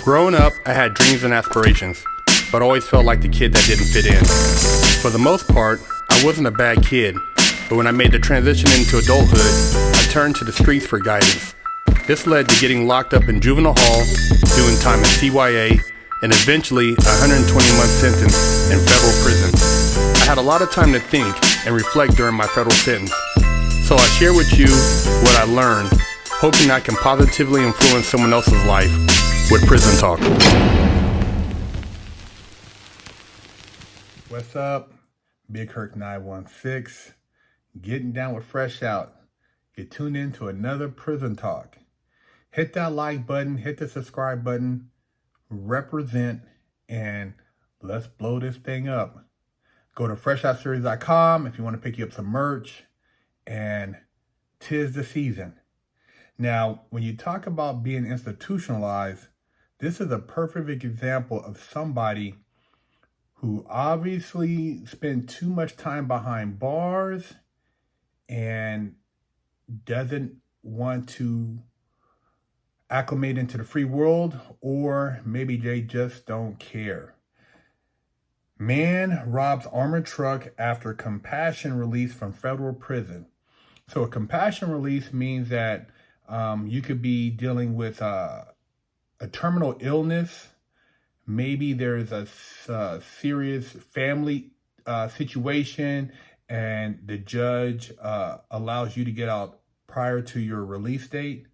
Growing up, I had dreams and aspirations, but always felt like the kid that didn't fit in. For the most part, I wasn't a bad kid, but when I made the transition into adulthood, I turned to the streets for guidance. This led to getting locked up in juvenile hall, doing time in CYA, and eventually a 120-month sentence in federal prison. I had a lot of time to think and reflect during my federal sentence, so I share with you what I learned, hoping I can positively influence someone else's life with Prison Talk. What's up? Big Kirk 916, getting down with Fresh Out. You're tuned in to another Prison Talk. Hit that like button, hit the subscribe button, represent, and let's blow this thing up. Go to freshoutseries.com if you want to pick you up some merch, and 'tis the season. Now, when you talk about being institutionalized, this is a perfect example of somebody who obviously spent too much time behind bars and doesn't want to acclimate into the free world, or maybe they just don't care. Man robs armored truck after compassion release from federal prison. So a compassion release means that you could be dealing with a terminal illness. Maybe there's a serious family situation and the judge allows you to get out prior to your release date.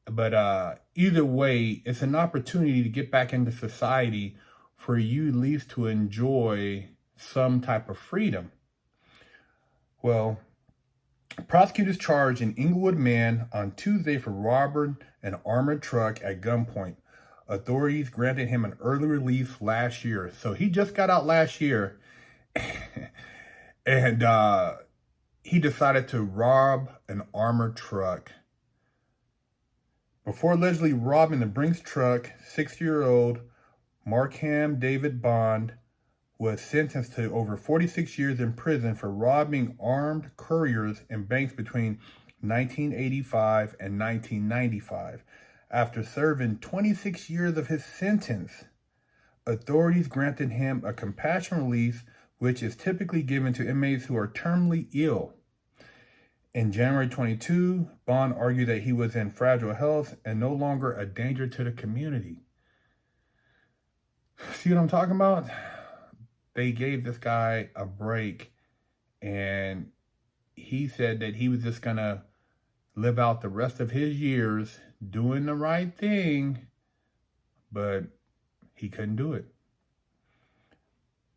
But either way, it's an opportunity to get back into society for you at least to enjoy some type of freedom. Well, prosecutors charged an Inglewood man on Tuesday for robbing an armored truck at gunpoint. Authorities granted him an early release last year. So he just got out last year and he decided to rob an armored truck. Before allegedly robbing the Brinks truck, 60-year-old Markham David Bond was sentenced to over 46 years in prison for robbing armed couriers in banks between 1985 and 1995. After serving 26 years of his sentence, authorities granted him a compassion release, which is typically given to inmates who are terminally ill. In January 22, Bond argued that he was in fragile health and no longer a danger to the community. See what I'm talking about? They gave this guy a break, and he said that he was just going to live out the rest of his years doing the right thing, but he couldn't do it.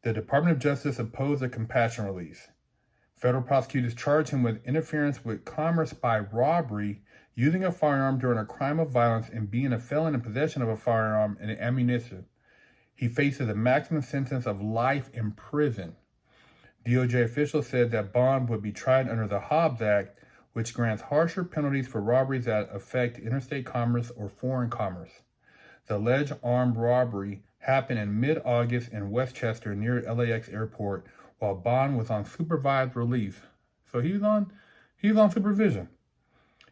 The Department of Justice opposed a compassion release. Federal prosecutors charged him with interference with commerce by robbery, using a firearm during a crime of violence, and being a felon in possession of a firearm and ammunition. He faces a maximum sentence of life in prison. DOJ officials said that Bond would be tried under the Hobbs Act, which grants harsher penalties for robberies that affect interstate commerce or foreign commerce. The alleged armed robbery happened in mid-August in Westchester near LAX airport while Bond was on supervised release. So he was on supervision.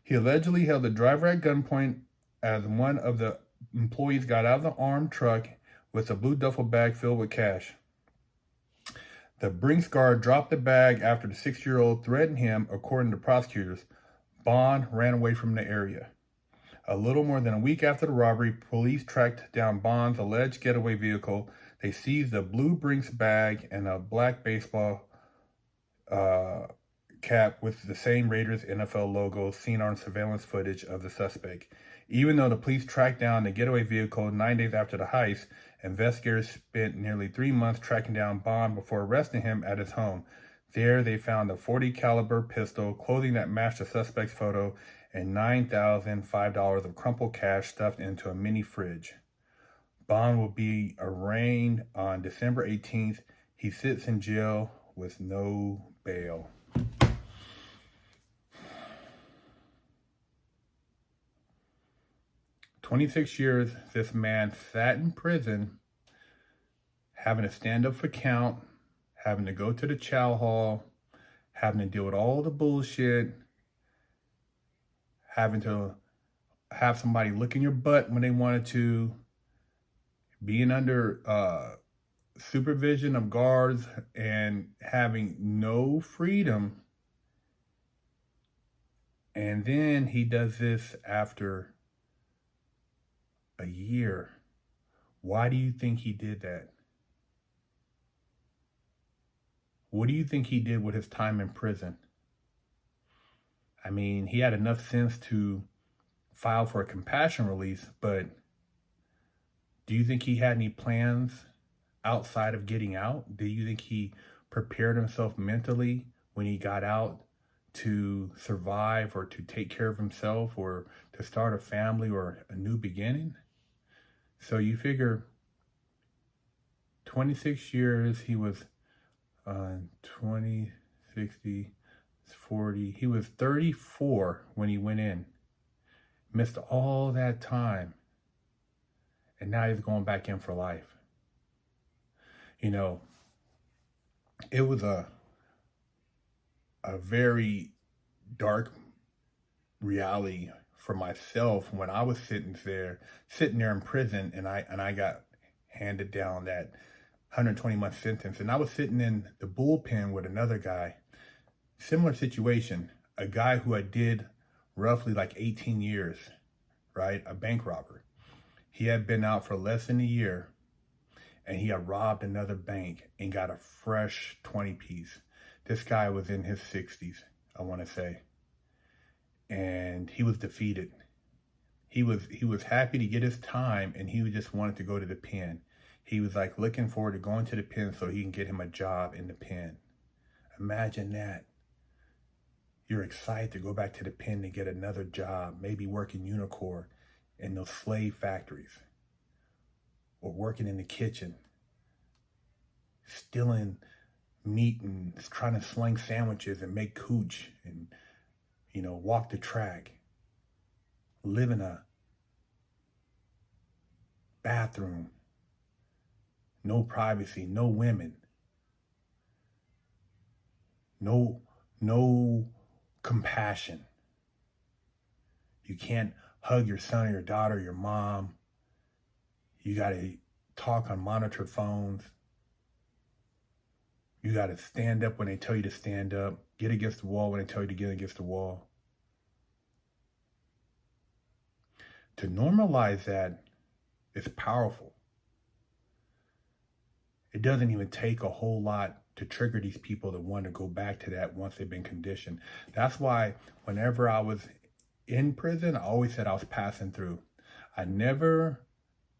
He allegedly held the driver at gunpoint as one of the employees got out of the armed truck with a blue duffel bag filled with cash. The Brinks guard dropped the bag after the 60-year-old threatened him, according to prosecutors. Bond ran away from the area. A little more than a week after the robbery, police tracked down Bond's alleged getaway vehicle. They seized a blue Brinks bag and a black baseball cap with the same Raiders NFL logo seen on surveillance footage of the suspect. Even though the police tracked down the getaway vehicle 9 days after the heist, investigators spent nearly 3 months tracking down Bond before arresting him at his home. There, they found a .40 caliber pistol, clothing that matched the suspect's photo, and $9,005 of crumpled cash stuffed into a mini fridge. Bond will be arraigned on December 18th. He sits in jail with no bail. "26 years this man sat in prison, having to stand up for count, having to go to the chow hall, having to deal with all the bullshit, having to have somebody look in your butt when they wanted to, being under supervision of guards and having no freedom. And then he does this after a year. Why do you think he did that? What do you think he did with his time in prison? I mean, he had enough sense to file for a compassion release, but do you think he had any plans outside of getting out? Do you think he prepared himself mentally when he got out to survive or to take care of himself or to start a family or a new beginning? So you figure 26 years, he was 20, 60, 40. He was 34 when he went in. Missed all that time. And now he's going back in for life. You know, it was a very dark reality for myself when I was sitting there in prison, and I got handed down that 120-month sentence, and I was sitting in the bullpen with another guy, similar situation, a guy who I did roughly like 18 years, right? A bank robber. He had been out for less than a year, and he had robbed another bank and got a fresh 20 piece. This guy was in his 60s, I want to say. And he was defeated. He was happy to get his time, and he just wanted to go to the pen. He was like looking forward to going to the pen so he can get him a job in the pen. Imagine that. You're excited to go back to the pen to get another job, maybe working Unicorn in those slave factories, or working in the kitchen, stealing meat and trying to sling sandwiches and make cooch and, walk the track, live in a bathroom, no privacy, no women, no compassion. You can't hug your son or your daughter, your mom. You got to talk on monitored phones. You got to stand up when they tell you to stand up. Get against the wall when they tell you to get against the wall. To normalize that is powerful. It doesn't even take a whole lot to trigger these people to want to go back to that once they've been conditioned. That's why whenever I was in prison, I always said I was passing through. I never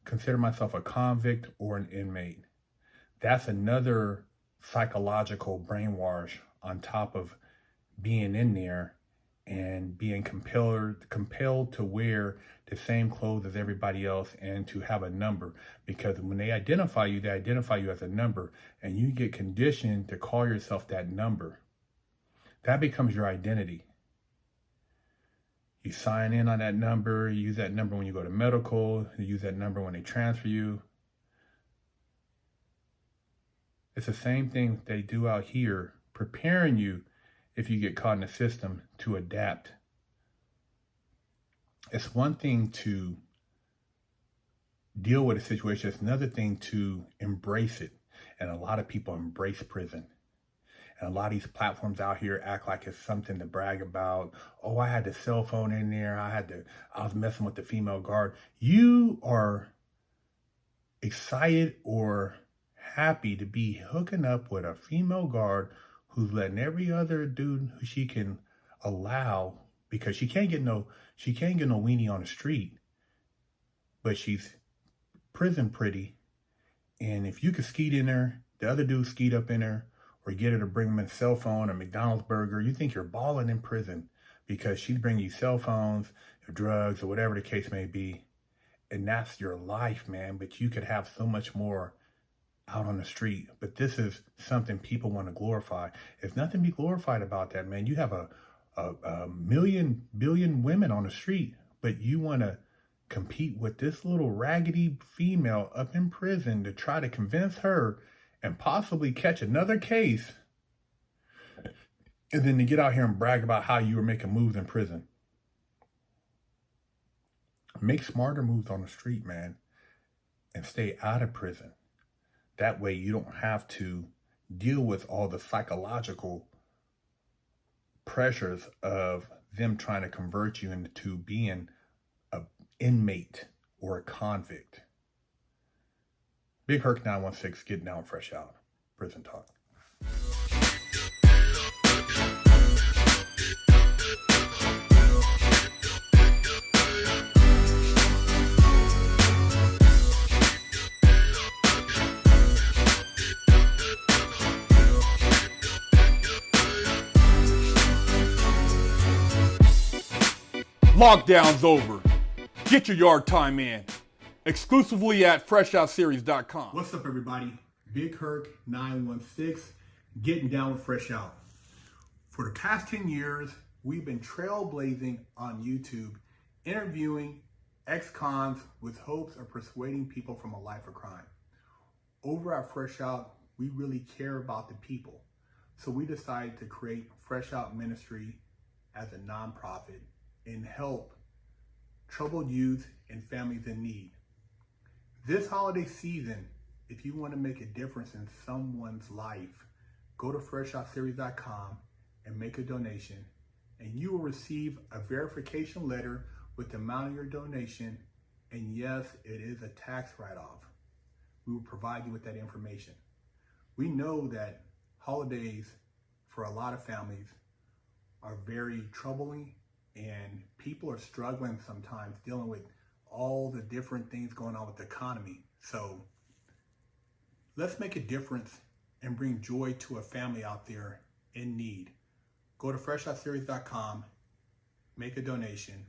considered myself a convict or an inmate. That's another psychological brainwash on top of being in there and being compelled to wear the same clothes as everybody else and to have a number. Because when they identify you as a number, and you get conditioned to call yourself that number. That becomes your identity. You sign in on that number, you use that number when you go to medical, you use that number when they transfer you. It's the same thing they do out here, preparing you if you get caught in the system to adapt. It's one thing to deal with a situation. It's another thing to embrace it. And a lot of people embrace prison. And a lot of these platforms out here act like it's something to brag about. Oh, I had the cell phone in there. I was messing with the female guard. You are excited or happy to be hooking up with a female guard who's letting every other dude who she can allow, because she can't get no weenie on the street, but she's prison pretty. And if you could skeet in her, the other dude skeet up in her, or get her to bring them a cell phone or McDonald's burger, you think you're balling in prison because she's bringing you cell phones or drugs or whatever the case may be. And that's your life, man. But you could have so much more out on the street. But this is something people want to glorify. There's nothing to be glorified about that, man. You have a billion women on the street, but you want to compete with this little raggedy female up in prison to try to convince her and possibly catch another case, and then to get out here and brag about how you were making moves in prison. Make smarter moves on the street, man, and stay out of prison. That way you don't have to deal with all the psychological pressures of them trying to convert you into being an inmate or a convict. Big Herc 916, getting down fresh out. Prison talk. Lockdown's over. Get your yard time in. Exclusively at FreshOutSeries.com. What's up, everybody? Big Herc 916, getting down with Fresh Out. For the past 10 years, we've been trailblazing on YouTube, interviewing ex-cons with hopes of persuading people from a life of crime. Over at Fresh Out, we really care about the people. So we decided to create Fresh Out Ministry as a nonprofit and help troubled youth and families in need. This holiday season, if you want to make a difference in someone's life, go to FreshOutSeries.com and make a donation, and you will receive a verification letter with the amount of your donation, and yes, it is a tax write-off. We will provide you with that information. We know that holidays for a lot of families are very troubling, and people are struggling sometimes dealing with all the different things going on with the economy. So let's make a difference and bring joy to a family out there in need. Go to FreshOutSeries.com, make a donation,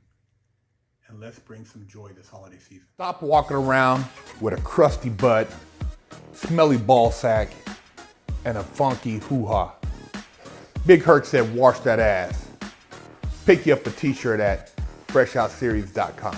and let's bring some joy this holiday season. Stop walking around with a crusty butt, smelly ball sack, and a funky hoo-ha. Big Herc said, wash that ass. Pick you up a t-shirt at FreshOutSeries.com.